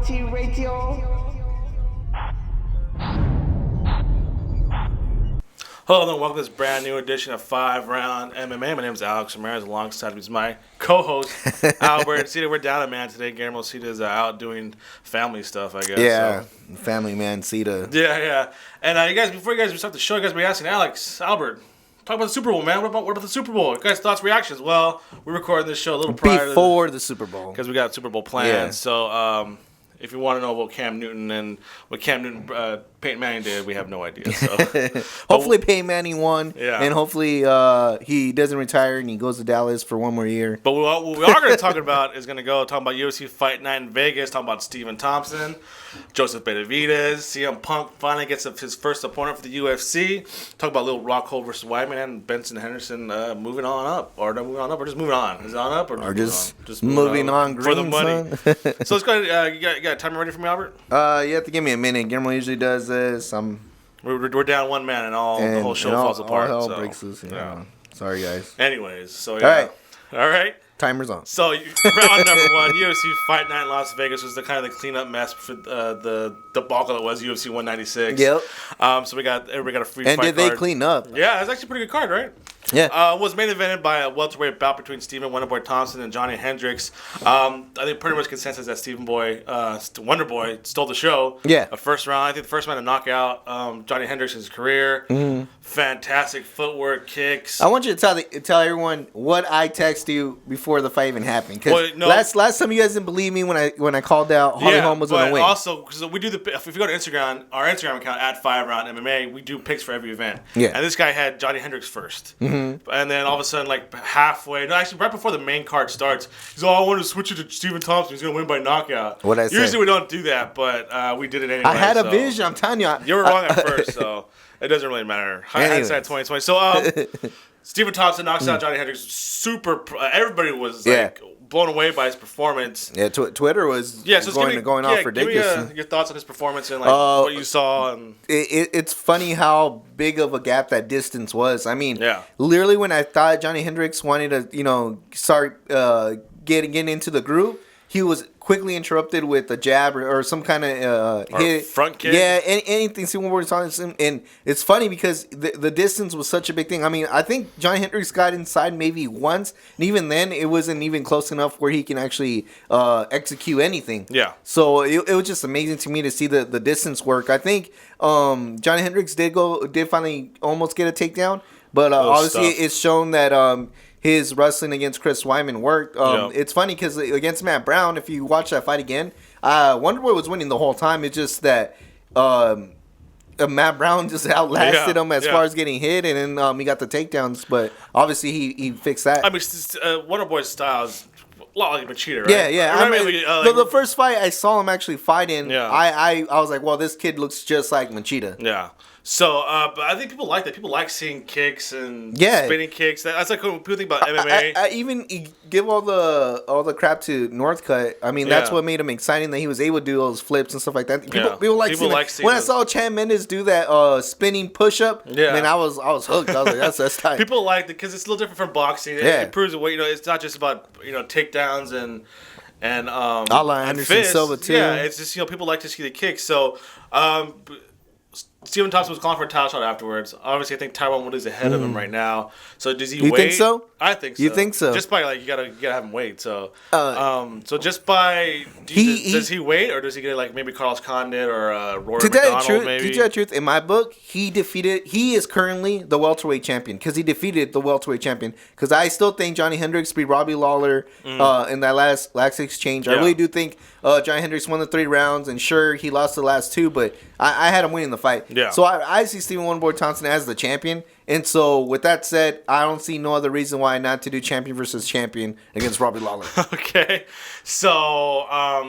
Mighty Radio. Hello and welcome to this brand new edition of 5-Round MMA. My name is Alex Ramirez. Alongside me is my co-host, Albert. Cita, we're down a man today. Guillermo Cita is out doing family stuff, I guess. Yeah, so. Family man Cita. Yeah. And you guys, before you guys start the show, you guys be asking Alex, Albert, talk about the Super Bowl, man. What about the Super Bowl? You guys' thoughts, reactions? Well, we're recording this show a little prior before the Super Bowl because we got Super Bowl plans. Yeah. So, if you want to know about Cam Newton and what Cam Newton, Peyton Manning did, we have no idea. So. Hopefully Peyton Manning won, yeah. And hopefully he doesn't retire and he goes to Dallas for one more year. But what we are going to talk about is talking about UFC Fight Night in Vegas, talking about Stephen Thompson, Joseph Benavidez, CM Punk finally gets his first opponent for the UFC. Talk about Little Rockhold versus Weidman and Benson Henderson moving on up, or not moving on up, or just moving on. Is it on up or just moving on for the money? Son. So let's go ahead. You got a timer ready for me, Albert? You have to give me a minute. Guillermo usually does this. We're down one man and the whole show falls apart. All hell breaks loose. Yeah. Sorry, guys. Anyways, so yeah. All right. Timer's on. So round number one, UFC Fight Night in Las Vegas was the kind of the cleanup mess for the debacle that was UFC 196. Yep. So everybody got a free fight card. And did they clean up? Yeah, it was actually a pretty good card, right? Yeah. Was main evented by a welterweight bout between Stephen Wonderboy Thompson and Johnny Hendricks. I think pretty much consensus that Stephen Wonderboy stole the show. Yeah. First round. I think the first man to knock out Johnny Hendricks' career. Mm-hmm. Fantastic footwork, kicks. I want you to tell everyone what I texted you before the fight even happened. Because last time you guys didn't believe me when I called out Holly Holm was going to win. Also, because we do if you go to Instagram, our Instagram account at 5RoundMMA, we do picks for every event. Yeah. And this guy had Johnny Hendricks first. Mm-hmm. And then all of a sudden, like halfway, right before the main card starts, he's I want to switch it to Stephen Thompson. He's going to win by knockout. What'd I say? Usually we don't do that, but we did it anyway. I had a vision. I'm telling you. You were wrong at first, so it doesn't really matter. Hindsight 2020. So Stephen Thompson knocks out Johnny Hendricks. Super. Everybody was blown away by his performance. Yeah, Twitter was going off ridiculous. Give me your thoughts on his performance and what you saw. And it's funny how big of a gap that distance was. I mean, literally when I thought Johnny Hendricks wanted to, start getting into the groove, he was quickly interrupted with a jab or some kind of hit. Front kick. Yeah, anything. See when we're talking, and it's funny because the distance was such a big thing. I mean, I think Johnny Hendricks got inside maybe once, and even then, it wasn't even close enough where he can actually execute anything. Yeah. So it was just amazing to me to see the distance work. I think Johnny Hendricks did finally almost get a takedown, but obviously it's shown that. His wrestling against Chris Weidman worked. It's funny because against Matt Brown, if you watch that fight again, Wonderboy was winning the whole time. It's just that Matt Brown just outlasted him as far as getting hit, and then he got the takedowns. But obviously he fixed that. I mean, Wonderboy's style is a lot like Machida, right? Yeah. I mean, the first fight I saw him actually fighting, I was like, well, this kid looks just like Machida. Yeah. So, but I think people like that. People like seeing kicks and spinning kicks. That's like when people think about MMA. I even give all the crap to Northcutt. I mean, that's what made him exciting that he was able to do those flips and stuff like that. People like seeing when I saw Chad Mendes do that spinning push up. Yeah, man, I was hooked. I was like, that's tight. People like it because it's a little different from boxing. It proves what it's not just about takedowns and Anderson Silva too. Yeah, it's just people like to see the kicks. So. Stephen Thompson was calling for a title shot afterwards. Obviously, I think Tyron Woodley's ahead of him right now. So does he wait? You think so? I think so. You think so? Just by you gotta have him wait. So so just by does he wait or does he get maybe Carlos Condit or Rory McDonald maybe? To tell the truth, in my book, he is currently the welterweight champion because he defeated the welterweight champion. Because I still think Johnny Hendricks beat Robbie Lawler in that last exchange. I really do think Johnny Hendricks won the 3 rounds, and sure he lost the last 2, but I had him winning the fight. Yeah. So I see Stephen Wonderboy Thompson as the champion. And so with that said, I don't see no other reason why not to do champion versus champion against Robbie Lawler. Okay. So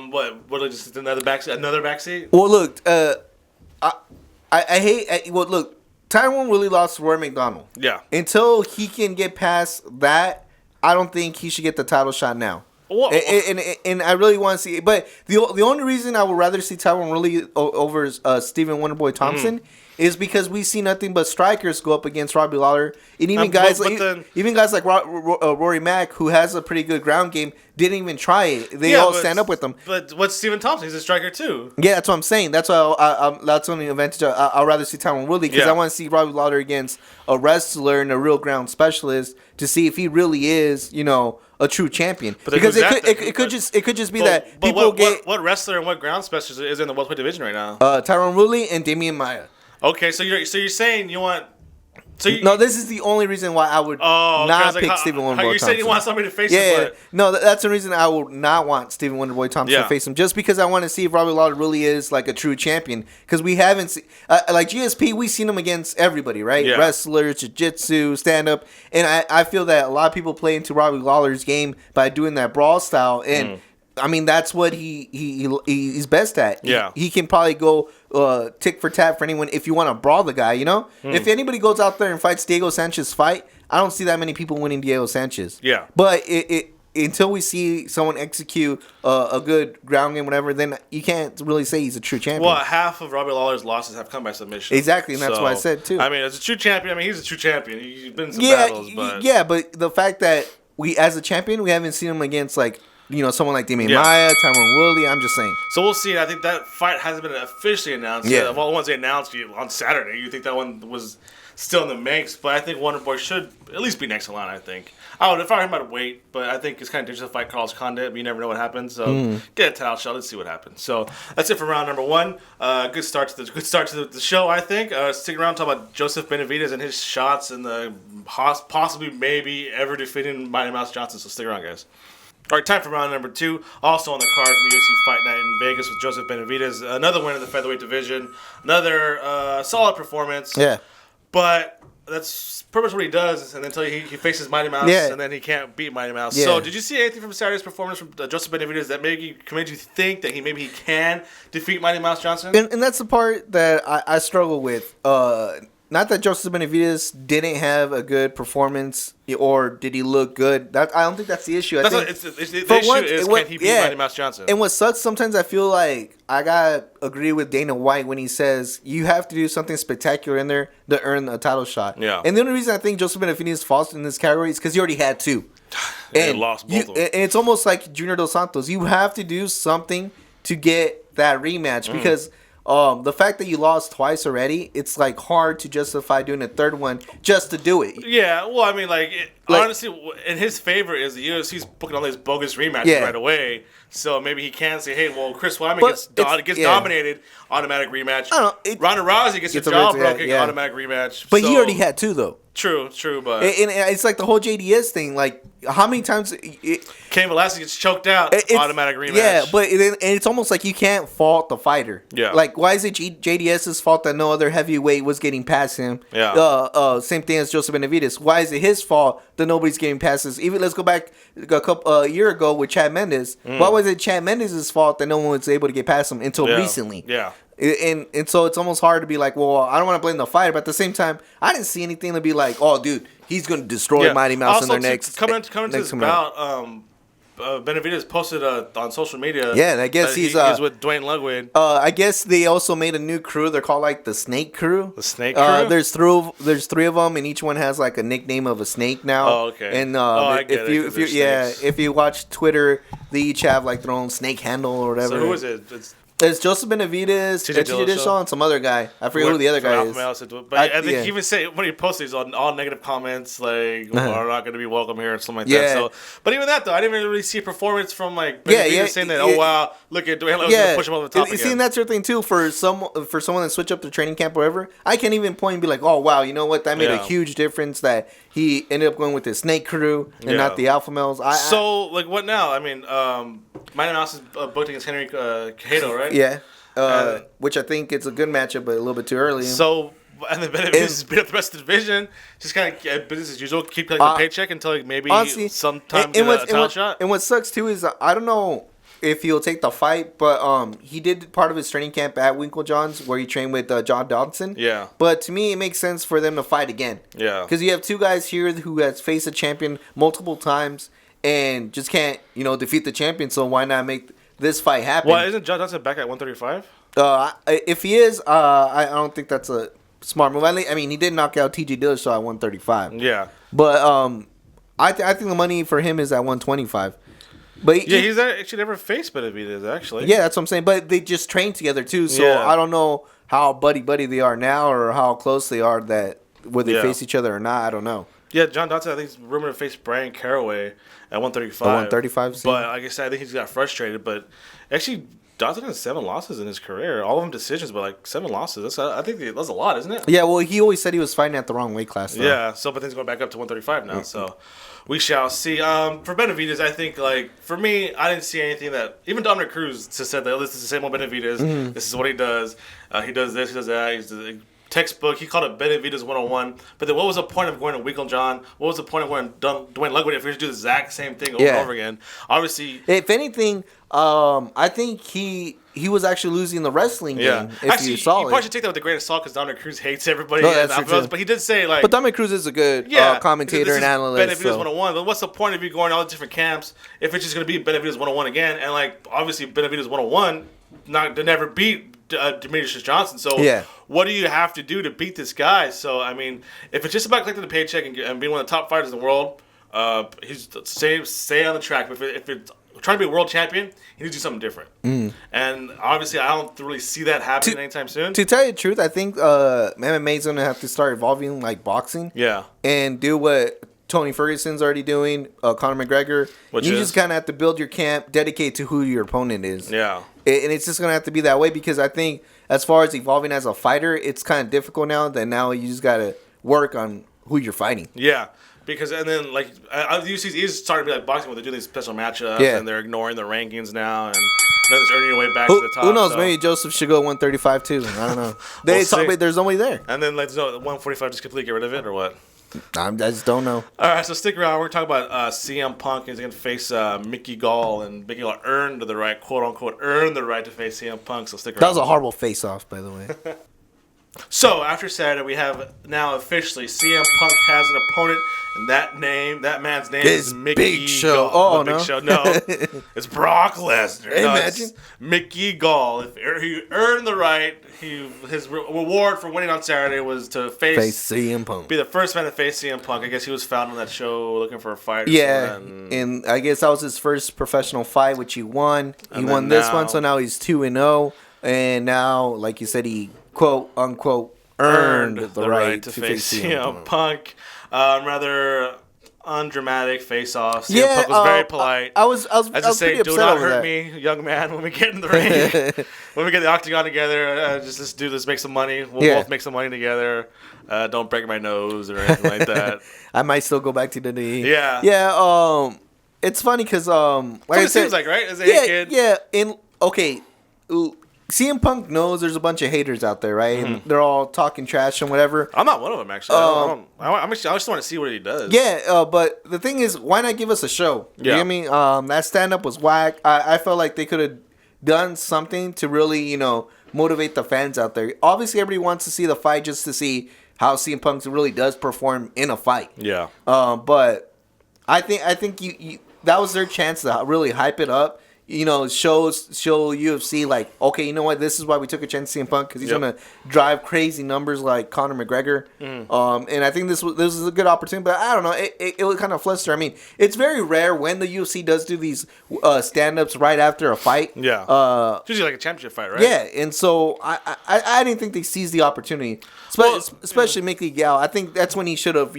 what just another backseat? Well, look, I hate look, Tyrone really lost to Rory McDonald. Yeah. Until he can get past that, I don't think he should get the title shot now. And I really want to see it. But the only reason I would rather see Tyrone really over Stephen Wonderboy Thompson is because we see nothing but strikers go up against Robbie Lawler, and even guys like Rory Mack, who has a pretty good ground game, didn't even try it. They all stand up with him. But what's Stephen Thompson? He's a striker too. Yeah, that's what I'm saying. That's why that's only advantage. I'd rather see Tyron Woodley because I want to see Robbie Lawler against a wrestler and a real ground specialist to see if he really is, a true champion. Because it could just be that people get what wrestler and what ground specialist is in the welterweight division right now? Tyron Woodley and Damian Maia. Okay, so you're saying you want. No, this is the only reason why I would not pick Stephen Wonderboy Thompson. You said you want somebody to face him. But... No, that's the reason I would not want Stephen Wonderboy Thompson to face him. Just because I want to see if Robbie Lawler really is like a true champion. Because we haven't seen... like GSP, we've seen him against everybody, right? Yeah. Wrestlers, jiu-jitsu, stand-up. And I feel that a lot of people play into Robbie Lawler's game by doing that brawl style. And... I mean, that's what he's best at. Yeah. He can probably go tick for tat for anyone if you want to brawl the guy, If anybody goes out there and fights Diego Sanchez fight, I don't see that many people winning Diego Sanchez. Yeah. But until we see someone execute a good ground game, whatever, then you can't really say he's a true champion. Well, half of Robbie Lawler's losses have come by submission. Exactly, and that's what I said, too. I mean, as a true champion, he's a true champion. He's been in some battles, but... Yeah, but the fact that as a champion, we haven't seen him against, like... someone like Damian Maia, Tyron Woodley. I'm just saying. So we'll see. I think that fight hasn't been officially announced. Yeah. Well, once they announced on Saturday, you think that one was still in the mix. But I think Wonderboy should at least be next in line, I think. If I him, I'd wait. But I think it's kind of dangerous to fight Carlos Condit. You never know what happens. So get a title shot. Let's see what happens. So that's it for round number one. Good start to the show, I think. Stick around, talk about Joseph Benavidez and his shots and the possibly maybe ever defeating Mighty Mouse Johnson. So stick around, guys. All right, time for round number two. Also on the card from UFC Fight Night in Vegas with Joseph Benavidez. Another win in the featherweight division. Another solid performance. Yeah. But that's pretty much what he does until he faces Mighty Mouse, and then he can't beat Mighty Mouse. Yeah. So did you see anything from Saturday's performance from Joseph Benavidez that maybe made you think that he can defeat Mighty Mouse Johnson? And that's the part that I struggle with. Not that Joseph Benavidez didn't have a good performance or did he look good. I don't think that's the issue. The issue is can he beat Mighty Mouse Johnson? And what sucks, sometimes I feel like I gotta agree with Dana White when he says you have to do something spectacular in there to earn a title shot. Yeah. And the only reason I think Joseph Benavidez falls in this category is because he already had two. And lost both of them. And it's almost like Junior Dos Santos. You have to do something to get that rematch because... the fact that you lost twice already, it's like hard to justify doing a third one just to do it. Yeah, well, I mean, honestly, in his favor is the UFC's booking all these bogus rematches right away. So maybe he can say, hey, well, Chris Weidman gets dominated, automatic rematch. I don't know. Ronda Rousey gets a jaw broken, automatic rematch. But he already had two, though. True, but... And it's like the whole JDS thing, like, how many times... Cain Velasquez gets choked out, automatic rematch. Yeah, but it's almost like you can't fault the fighter. Yeah. Like, why is it JDS's fault that no other heavyweight was getting past him? Yeah. Same thing as Joseph Benavidez. Why is it his fault that nobody's getting past us? Even let's go back a year ago with Chad Mendes. Why was it Chad Mendes' fault that no one was able to get past him until recently? Yeah. And so it's almost hard to be like, well, I don't want to blame the fighter, but at the same time, I didn't see anything to be like, oh, dude, he's going to destroy Mighty Mouse in their next. Coming to this bout, Benavidez posted on social media. Yeah, and I guess he's with Dwayne Ludwig. I guess they also made a new crew. They're called like the Snake Crew. The Snake Crew. There's three of them, and each one has like a nickname of a snake now. Oh, okay. And if you watch Twitter, they each have like their own snake handle or whatever. So who is it? It's Joseph Benavidez, TJ Dillashaw, and some other guy. I forget who the other guy is. But I think he even said when he posted, he's on all negative comments like, "We're not going to be welcome here" and something like that. So, but even that though, I didn't really see a performance from like Benavidez saying that. Oh wow, look at Dwayne Ludwig going to push him over the top again. See, and that's your thing too. For someone that switch up to training camp or whatever, I can't even point and be like, "Oh wow, you know what? That made a huge difference that he ended up going with the Snake Crew and not the Alpha Males." So like, what now? I mean, Mighty Mouse is booked against Henry Cejudo, right? Yeah. Which I think it's a good matchup, but a little bit too early. So, and then Benavidez beat up the rest of the division. Just kind of business as usual. Keep collecting the paycheck until like maybe sometime a title shot. And what sucks too is I don't know if he'll take the fight, but he did part of his training camp at Winklejohn's where he trained with John Dodson. Yeah. But to me, it makes sense for them to fight again. Yeah. Because you have two guys here who has faced a champion multiple times and just can't defeat the champion. So why not make this fight happen? Well, isn't John Dodson back at 135? If he is, I don't think that's a smart move. I mean, he did knock out TJ Dillashaw at 135. Yeah. But I think the money for him is at 125. But he's actually never faced Benavidez, actually. Yeah, that's what I'm saying. But they just train together too, so I don't know how buddy they are now or how close they are where they face each other or not. I don't know. Yeah, John Dodson, I think, is rumored to face Brian Caraway at 135. 135. But like I said, I think he's got frustrated. But actually, Dodson has 7 losses in his career. All of them decisions, but like 7 losses. I think that's a lot, isn't it? Yeah, well, he always said he was fighting at the wrong weight class, though. Yeah, but then he's going back up to 135 now, so we shall see. For Benavidez, I think, like, for me, I didn't see anything that, even Dominic Cruz just said that, this is the same old Benavidez, this is what he does, he does this, he does that, he's the textbook, he called it Benavidez 101, but then what was the point of going to Weekend John? What was the point of going to Dwayne Ludwig if we just do the exact same thing over and over again? Obviously, if anything, I think he was actually losing the wrestling game. Actually, you probably should take that with a grain of salt because Dominic Cruz hates everybody. No, that's true. But he did say, like... But Dominic Cruz is a good commentator and analyst. Benavidez 101. But what's the point of you going to all the different camps if it's just going to be Benavidez 101 again? And, like, obviously, Benavidez 101 never beat Demetrious Johnson. So what do you have to do to beat this guy? So, I mean, if it's just about collecting the paycheck and being one of the top fighters in the world, he's stay on the track. But if it's trying to be a world champion, he needs to do something different. And obviously, I don't really see that happening anytime soon. To tell you the truth, I think MMA is going to have to start evolving like boxing. Yeah. And do what Tony Ferguson's already doing, Conor McGregor. You just kind of have to build your camp, dedicate to who your opponent is. Yeah. And it's just going to have to be that way because I think as far as evolving as a fighter, it's kind of difficult now that now you just got to work on who you're fighting. Yeah. Because, and then, like, the UFC is starting to be like boxing where they're doing these special matchups and they're ignoring the rankings now and they're just earning your way back to the top. Who knows? So. Maybe Joseph should go 135 too. I don't know. There's nobody there. And then, like, 145 just completely get rid of it or what? I just don't know. All right, so stick around. We're talking about CM Punk. He's going to face Mickey Gall, and Mickey Gall earned the right, quote unquote, earned the right to face CM Punk. So stick around. That was a horrible face-off, by the way. So after Saturday, we have now officially CM Punk has an opponent, and that man's name is Mickey Big Show. Gall. Oh, no. Big Show. No, it's Brock Lesnar. Imagine Mickey Gall. If he earned the right, his reward for winning on Saturday was to face CM Punk. Be the first man to face CM Punk. I guess he was found on that show looking for a fight. Yeah, and I guess that was his first professional fight, which he won. He won this one, so now he's 2-0, and now, like you said, he quote unquote earned the right to face CM Punk. Rather undramatic face-off. CM Punk was very polite. I was say, do not hurt me, young man, when we get in the ring. When we get the octagon together, just do this, make some money. We'll both make some money together. Don't break my nose or anything like that. I might still go back to the knee. Yeah. Yeah. It's funny because like I said, seems like, right? As a kid. Yeah. CM Punk knows there's a bunch of haters out there, right? And they're all talking trash and whatever. I'm not one of them, actually. I just want to see what he does. Yeah, but the thing is, why not give us a show? You know what I mean? That stand-up was whack. I felt like they could have done something to really, motivate the fans out there. Obviously, everybody wants to see the fight just to see how CM Punk really does perform in a fight. Yeah. But I think you that was their chance to really hype it up. Show UFC like, okay, you know what? This is why we took a chance on CM Punk because he's gonna drive crazy numbers like Conor McGregor. And I think this is a good opportunity. But I don't know, it would kind of fluster. I mean, it's very rare when the UFC does do these stand-ups right after a fight. Yeah, it's usually like a championship fight, right? Yeah, and so I didn't think they seized the opportunity, especially Mickey Gall. I think that's when he should have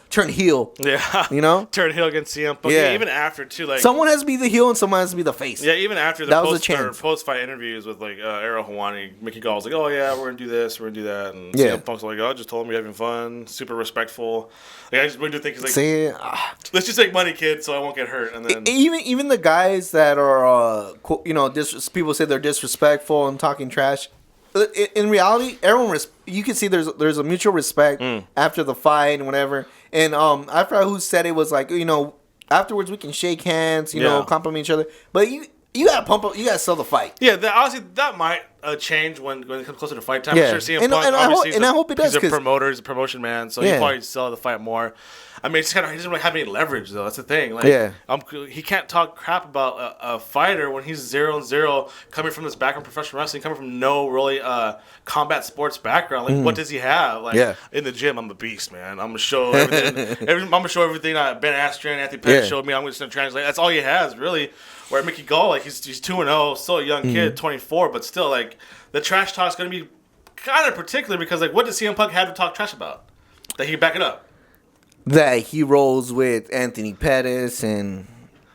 turned heel. Yeah, turned heel against CM Punk. Yeah, even after too, like someone has to be the heel and someone has to be the face. Yeah, even after the post-fight interviews with like Ariel Helwani, Mickey Gall was like, "Oh yeah, we're gonna do this, we're gonna do that," and CM Punk's like, "Oh, I just told him we're having fun, super respectful." Like I just really do think he's like, "Let's just make money, kid, so I won't get hurt." And then even the guys that are people say they're disrespectful and talking trash. In reality, everyone you can see there's a mutual respect after the fight and whatever. And I forgot who said it was like afterwards we can shake hands, compliment each other. But you gotta pump up, you gotta sell the fight. Yeah, honestly, that might change when it comes closer to fight time. Yeah. I'm sure CM Punk, I hope it does. He's a promoter, he's a promotion man, so he'll probably sell the fight more. I mean, he doesn't really have any leverage though. That's the thing. Like, he can't talk crap about a fighter when he's 0-0, coming from this background, professional wrestling, coming from no really combat sports background. Like, what does he have? Like, in the gym, I'm a beast, man. I'm gonna show everything. I'm gonna show everything Ben Askren, Anthony Pettis showed me. I'm just gonna translate. That's all he has, really. Where Mickey Gall, like, he's 2-0, still a young kid, 24, but still, like, the trash talk's gonna be kind of particular because, like, what does CM Punk have to talk trash about? That he can back it up. That he rolls with Anthony Pettis and.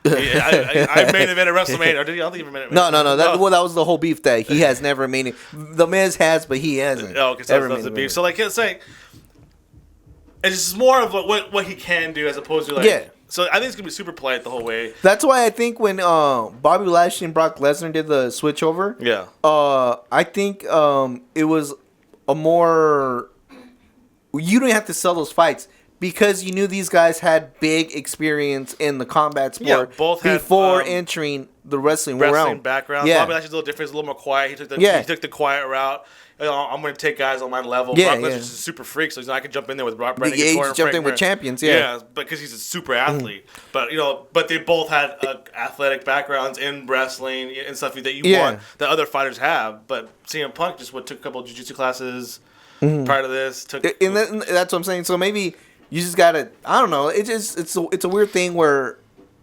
I main evented WrestleMania. Or did he? I don't think he main evented. No. That was the whole beef that he has never made it. The Miz has, but he hasn't. Oh, okay, so that's the beef. So, like, it's just more of what he can do as opposed to, like. Yeah. So I think it's gonna be super polite the whole way. That's why I think when Bobby Lashley and Brock Lesnar did the switchover, I think it was a more. You don't have to sell those fights because you knew these guys had big experience in the combat sport. Yeah, both before entering the wrestling realm. Background. Yeah. Bobby Lashley's a little different. He's a little more quiet. He took the quiet route. I'm going to take guys on my level. Brock Lesnar's just a super freak, so I can jump in there with Brock Lesnar. He jumped in with champions, yeah, because he's a super athlete. But but they both had athletic backgrounds in wrestling and stuff that you want that other fighters have. But CM Punk just took a couple of jiu-jitsu classes prior to this. And that's what I'm saying. So maybe you just gotta. I don't know. It's a weird thing where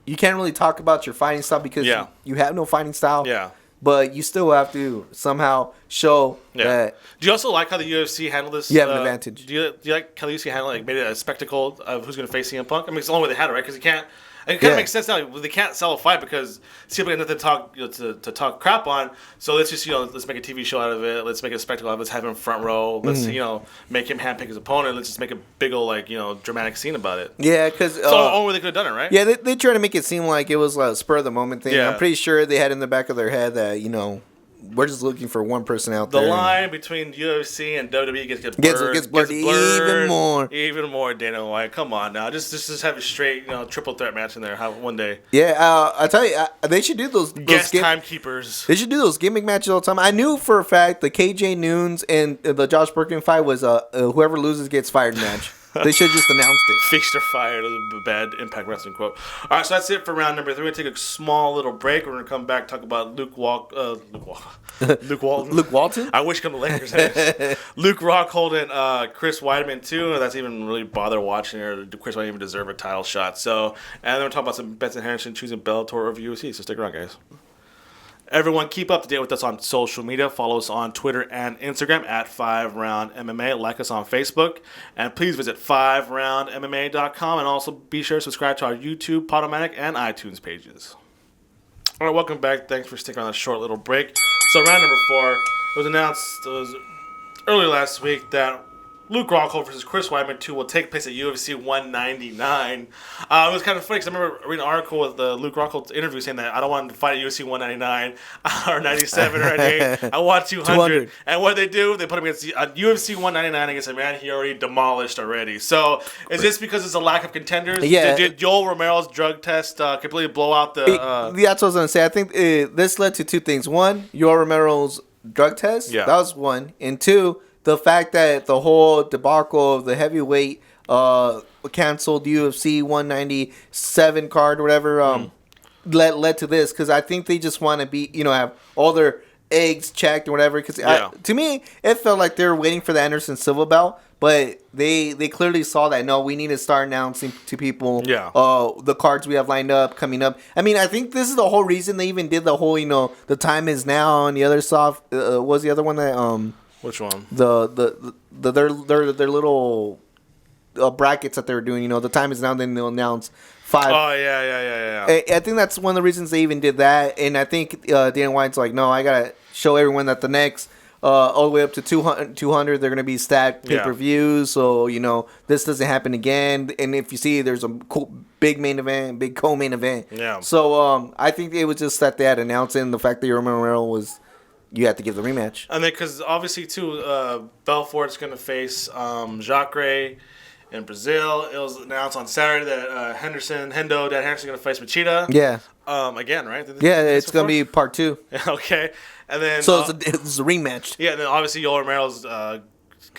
you can't really talk about your fighting style because you have no fighting style. Yeah. But you still have to somehow show that. Do you also like how the UFC handled this? You have an advantage. Do you like how the UFC handled made it a spectacle of who's going to face CM Punk? I mean, it's the only way they had it, right? Because it kind of makes sense now. They can't sell a fight because CM Punk has nothing to talk crap on. So let's just let's make a TV show out of it. Let's make a spectacle out of it. Let's have him front row. Let's make him handpick his opponent. Let's just make a big old dramatic scene about it. Yeah, because so the only way they could have done it, right? Yeah, they try to make it seem like it was a spur of the moment thing. Yeah. I'm pretty sure they had in the back of their head that we're just looking for one person out there. The line between UFC and WWE gets blurred even more. Dana White, come on now, just have a straight triple threat match in there. One day. Yeah, I tell you, they should do those guest timekeepers. They should do those gimmick matches all the time. I knew for a fact the KJ Noons and the Josh Burkin fight was whoever loses gets fired match. They should have just announced it. Feast or fired is a bad Impact Wrestling quote. All right, so that's it for round number 3. We're going to take a small little break. We're going to come back talk about Luke Walton. Luke Walton? I wish he come to Lakers. Luke Rockhold and Chris Weidman, too. That's even really bother watching, or Chris Weidman even deserve a title shot. So, and then we're talking about some Benson Henderson choosing Bellator over UFC. So stick around, guys. Everyone, keep up to date with us on social media. Follow us on Twitter and Instagram at FiveRoundMMA. Like us on Facebook. And please visit FiveRoundMMA.com. And also be sure to subscribe to our YouTube, Podomatic, and iTunes pages. All right, welcome back. Thanks for sticking on a short little break. So round number 4, it was announced early last week that Luke Rockhold versus Chris Weidman 2 will take place at UFC 199. It was kind of funny because I remember reading an article with Luke Rockhold's interview saying that I don't want to fight at UFC 199 or 97 or 98. I want 200. And what they do, they put him against UFC 199 against a man he already demolished already. So is this because it's a lack of contenders? Yeah. Did Joel Romero's drug test completely blow out the... that's what I was going to say. I think this led to 2 things. 1, Joel Romero's drug test. Yeah. That was 1. And 2... the fact that the whole debacle of the heavyweight canceled UFC 197 card or whatever led to this, because I think they just want to have all their eggs checked or whatever. Because to me, it felt like they were waiting for the Anderson Silva belt, but they clearly saw that we need to start announcing to people the cards we have lined up coming up. I mean, I think this is the whole reason they even did the whole the time is now, and the other soft was the other one that Which one? Their little brackets that they were doing. The time is now. Then they'll announce 5. Oh yeah. I think that's one of the reasons they even did that. And I think Dana White's like, no, I gotta show everyone that the next all the way up to 200 they're gonna be stacked pay-per-views. So this doesn't happen again. And if you see, there's a big main event, big co-main event. Yeah. So I think it was just that they had announced it, and the fact that Romero was. You have to give the rematch. And then, because obviously, too, Belfort's going to face Jacare in Brazil. It was announced on Saturday that Dan Henderson is going to face Machida. Yeah. Again, right? Yeah, it's going to be part 2. Okay. And then... So it's a rematch. Yeah, and then obviously, Yoel Romero's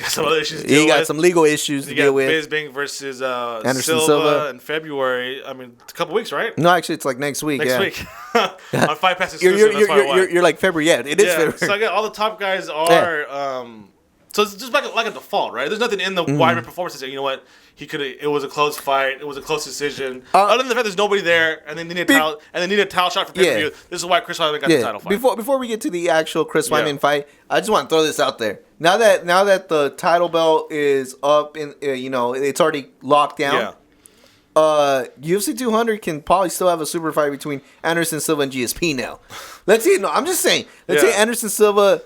some other issues. He got some legal issues to deal with. Bisping versus Anderson Silva in February. I mean, a couple weeks, right? No, actually, it's like next week. Next week. On Fight Pass exclusive. You're like February. Yeah, it is February. So again, all the top guys are. So it's just like a default, right? There's nothing in the Weidman performance that say, you know what, it was a close fight, it was a close decision. Other than the fact there's nobody there, and they need a title shot for pay-per-view. This is why Chris Weidman got the title fight. Before we get to the actual Chris Weidman fight, I just want to throw this out there. Now that the title belt is up and it's already locked down. UFC 200 can probably still have a super fight between Anderson Silva and GSP now. Let's see. No, I'm just saying. Let's say Anderson Silva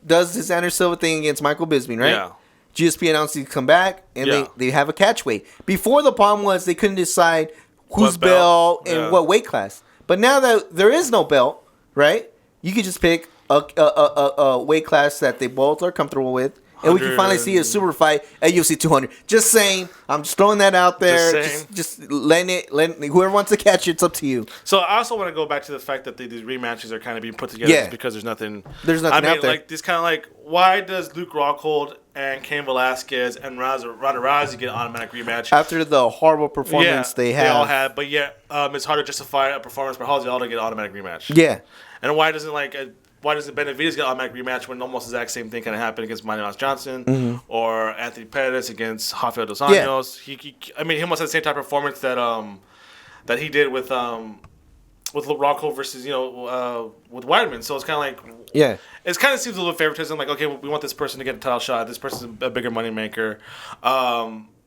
does his Anderson Silva thing against Michael Bisping, right? Yeah. GSP announced he'd come back, and they have a catch weight. Before, the problem was they couldn't decide whose belt and what weight class. But now that there is no belt, right, you could just pick a weight class that they both are comfortable with. And we can finally see a super fight at UFC 200. Just saying. I'm just throwing that out there. Just letting whoever wants to catch it's up to you. So I also want to go back to the fact that these rematches are kind of being put together because there's nothing out there. Like this kind of like, why does Luke Rockhold and Cain Velasquez and Ronda Rousey get an automatic rematch after the horrible performance they all had? But yet it's hard to justify a performance by Halsey all to get an automatic rematch. Yeah. And why doesn't Benavidez get an automatic rematch when almost the exact same thing kind of happened against Demetrious Johnson or Anthony Pettis against Rafael dos Anjos? He almost had the same type of performance that he did with Rockhold versus with Weidman. So it's kind of like it kind of seems a little favoritism. Like, okay, we want this person to get a title shot. This person's a bigger moneymaker.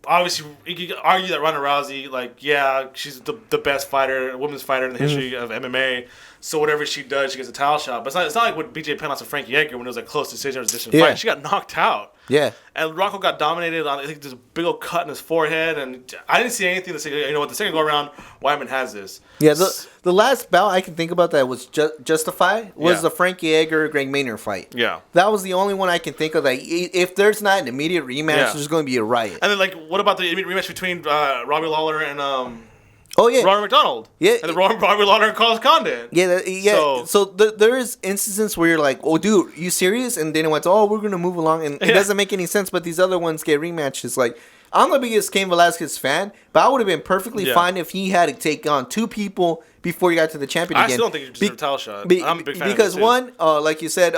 Obviously, you could argue that Ronda Rousey, she's the best fighter, women's fighter in the history of MMA. So whatever she does, she gets a title shot. But it's not like what BJ Penn lost to Frankie Edgar when it was a close decision or fight. She got knocked out. Yeah. And Rocco got dominated on, I think there's a big old cut in his forehead. And I didn't see anything to say, you know what, the second go around, Weidman has this. Yeah, the last bout I can think about that was justified was the Frankie Edgar Greg Maynard fight. Yeah. That was the only one I can think of. Like, if there's not an immediate rematch, there's going to be a riot. And then, like, what about the immediate rematch between Robbie Lawler and Ronald McDonald? Yeah. And then Robbie Lawler and Carlos Condit. Yeah. So there is instances where you're like, oh, dude, you serious? And then it went, oh, we're going to move along. And it doesn't make any sense, but these other ones get rematches. Like, I'm the biggest Cain Velasquez fan, but I would have been perfectly fine if he had to take on two people before he got to the champion again. I still don't think he deserved a title shot. I'm a big fan because of it, one, like you said,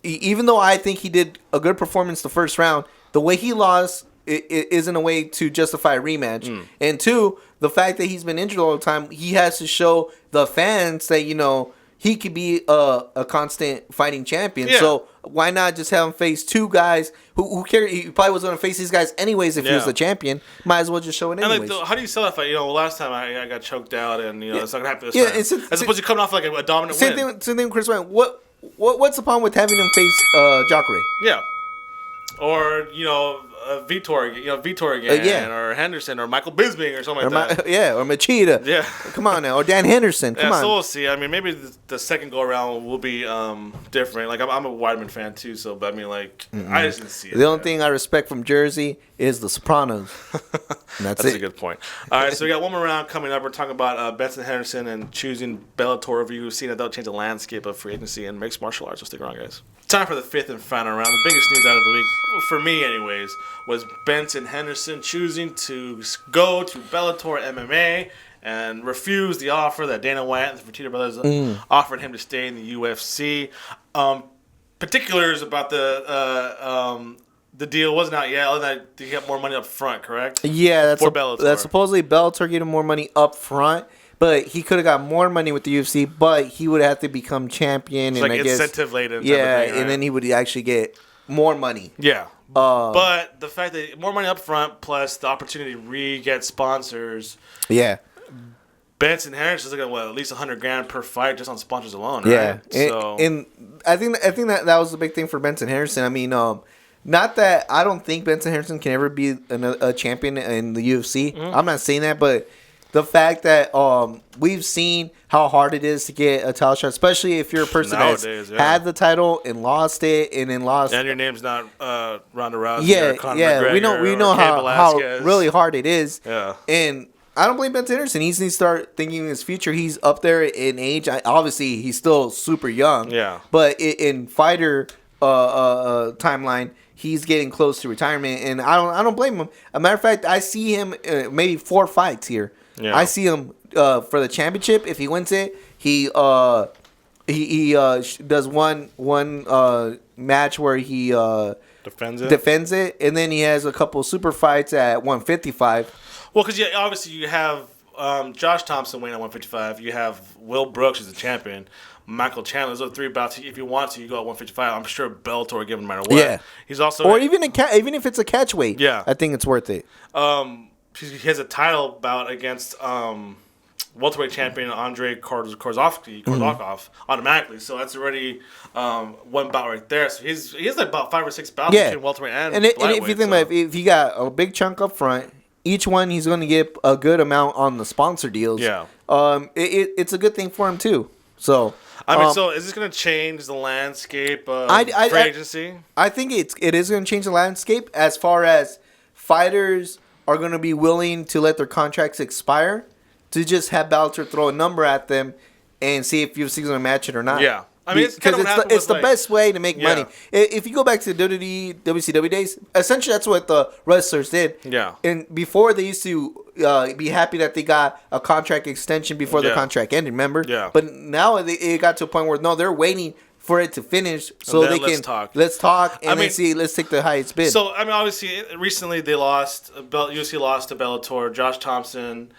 even though I think he did a good performance the first round, the way he lost it isn't a way to justify a rematch. And two, the fact that he's been injured all the time, he has to show the fans that, he could be a constant fighting champion. Yeah. So why not just have him face two guys who care? He probably was going to face these guys anyways if he was the champion. Might as well just show it anyways. And how do you sell that fight? Last time I got choked out, and it's not going to happen this time. As opposed to coming off like a dominant win. Same thing with Chris Weidman. What's the problem with having him face Jacare? Yeah. Or, Vitor again, or Henderson, or Michael Bisping, or something like that. Or Machida. Yeah. Come on now. Or Dan Henderson. Come on. So we'll see. I mean, maybe the second go-around will be different. Like, I'm a Weidman fan, too, so, but I mean, like, I just didn't see it. The only thing I respect from Jersey is The Sopranos. That's a good point. All right, so we got one more round coming up. We're talking about Benson Henderson and choosing Bellator over UFC, and that'll change the landscape of free agency and mixed martial arts. So stick around, guys. Time for the fifth and final round. The biggest news out of the week, for me anyways, was Benson Henderson choosing to go to Bellator MMA and refuse the offer that Dana White and the Fertitta brothers offered him to stay in the UFC. Particulars about the deal wasn't out yet, other than that he got more money up front, correct? Yeah, that's supposedly Bellator getting more money up front. But he could have got more money with the UFC, but he would have to become champion. It's and like I guess, incentive laden. Yeah, thing, right? And then he would actually get more money. Yeah. But the fact that more money up front plus the opportunity to re-get sponsors. Yeah. Benson Henderson's looking at at least $100,000 per fight just on sponsors alone, right? Yeah. And I think that was the big thing for Benson Henderson. I mean, not that I don't think Benson Henderson can ever be a champion in the UFC. I'm not saying that, but the fact that we've seen how hard it is to get a title shot, especially if you're a person that's had the title and lost it and then lost. And your name's not Ronda Rousey or Conor McGregor. We know how really hard it is. Yeah. And I don't blame Benson Henderson. He needs to start thinking in his future. He's up there in age. Obviously, he's still super young. Yeah. But in fighter timeline, he's getting close to retirement, and I don't blame him. A matter of fact, I see him maybe 4 fights here. Yeah. I see him for the championship. If he wins it, he does one match where he defends it, and then he has a couple super fights at 155. Well, because obviously you have Josh Thompson weighing at 155. You have Will Brooks, who's the champion. Michael Chandler. Those are 3 bouts. If you want to, you go at 155. I'm sure Bellator will give him no matter what. Yeah. He's also even if it's a catch weight. Yeah. I think it's worth it. He has a title bout against welterweight champion Andrei Korzakov automatically. So that's already one bout right there. So he has like about 5 or 6 bouts between welterweight and lightweight. And if you think about it, if you got a big chunk up front, each one he's going to get a good amount on the sponsor deals. Yeah. It's a good thing for him too. So so is this going to change the landscape of free agency? I think it is going to change the landscape as far as fighters are going to be willing to let their contracts expire to just have Bellator throw a number at them and see if UFC's going to match it or not. Yeah. I mean, it's the best way to make money. If you go back to the WCW days, essentially that's what the wrestlers did. Yeah. And before they used to be happy that they got a contract extension before the contract ended, remember? Yeah. But now it got to a point where, no, they're waiting for it to finish so they can let's talk and then see, let's take the highest bid. So, I mean, obviously, recently they lost, UFC lost to Bellator, Josh Thompson,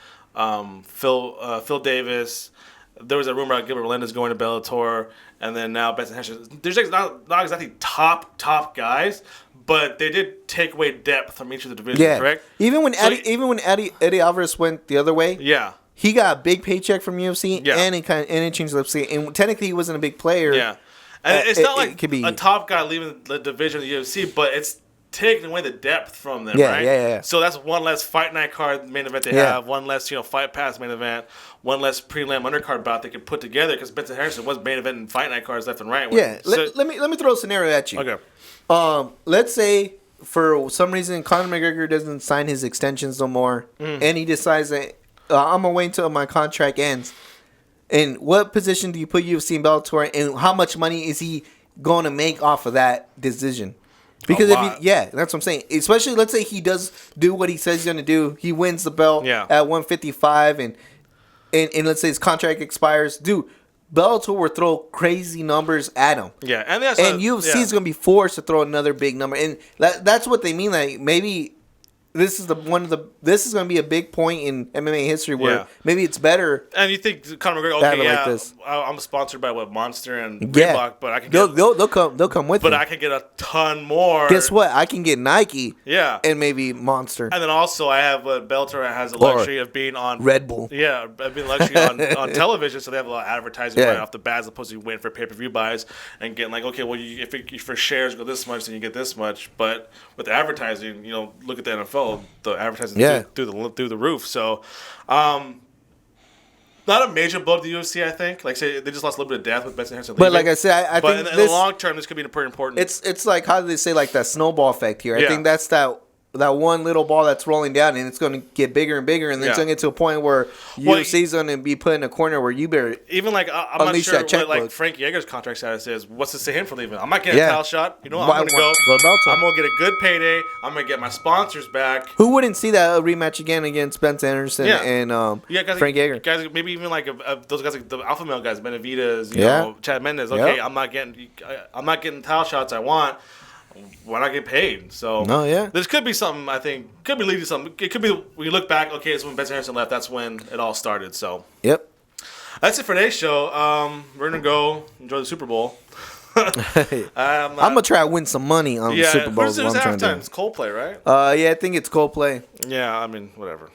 Phil Davis. There was a rumor about Gilbert Melendez going to Bellator, and then now Benson Henderson. There's not exactly top guys, but they did take away depth from each of the divisions, correct? Even when Eddie Alvarez went the other way, he got a big paycheck from UFC, and it changed the UFC. And technically, he wasn't a big player. Yeah, and it's not like a top guy leaving the division of the UFC, but it's taking away the depth from them, right? Yeah. So that's one less fight night card main event they have, one less fight pass main event, one less prelim undercard bout they can put together because Benson Henderson was main event and fight night cards left and right. Yeah, let me throw a scenario at you. Okay. Let's say for some reason Conor McGregor doesn't sign his extensions no more, and he decides that I'm gonna wait until my contract ends. And what position do you put UFC and Bellator, and how much money is he going to make off of that decision? Because that's what I'm saying. Especially, let's say he does do what he says he's going to do. He wins the belt at 155, and let's say his contract expires. Dude, Bellator will throw crazy numbers at him. Yeah, and UFC is going to be forced to throw another big number, and that's what they mean. Like maybe this is going to be a big point in MMA history where maybe it's better. And you think Conor McGregor? I'm sponsored by Monster and Reebok, but I can they'll come with. But me. I can get a ton more. Guess what? I can get Nike. Yeah, and maybe Monster. And then also I have Bellator has the luxury of being on Red Bull. Yeah, I've been luxury on television, so they have a lot of advertising right off the bat as opposed to waiting for pay-per-view buys and getting like, okay, well, if for shares go this much, then you get this much. But with advertising, look at the NFL. The advertising through the roof. So, not a major blow to the UFC, I think. Like, say they just lost a little bit of depth with Benson Henderson. But like I said, I think in the long term, this could be pretty important. It's like, how do they say, like that snowball effect here? I think that's that one little ball that's rolling down, and it's going to get bigger and bigger, and then it's going to get to a point where UFC's going to be put in a corner where you better even like I'm not sure what like Frankie Edgar's contract status is. What's to say him for leaving? I'm not getting a title shot. I'm going to go. I'm going to get a good payday. I'm going to get my sponsors back. Who wouldn't see that rematch again against Benson Henderson and Frankie Edgar? Guys, maybe even like those guys like the alpha male guys, Benavidez, Chad Mendes. Okay, I'm not getting title shots I want. Why not get paid? So this could be something. I think could be leading to something. It could be when you look back. Okay, it's when Benson Henderson left. That's when it all started. So that's it for today's show. We're gonna go enjoy the Super Bowl. I'm gonna try to win some money on the Super Bowl. Who's halftime? It's Coldplay, right? I think it's Coldplay. Yeah, I mean whatever.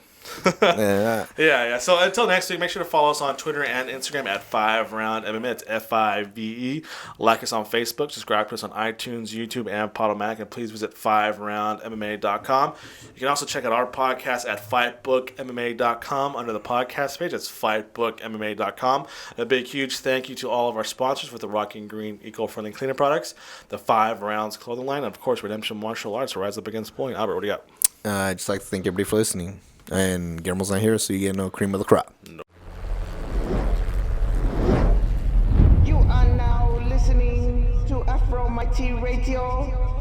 Yeah. So until next week, make sure to follow us on Twitter and Instagram at FiveRoundMMA. It's FIVE. Like us on Facebook. Subscribe to us on iTunes, YouTube, and Podomatic. And please visit FiveRoundMMA.com. You can also check out our podcast at FightBookMMA.com under the podcast page. That's FightBookMMA.com. A big, huge thank you to all of our sponsors with the Rocky and Green eco-friendly cleaner products, the 5 Rounds clothing line, and of course, Redemption Martial Arts. Rise up against bullying. Albert, what do you got? I'd just like to thank everybody for listening. And Guillermo's not here, so you get no cream of the crop. No. You are now listening to FRMMA Radio.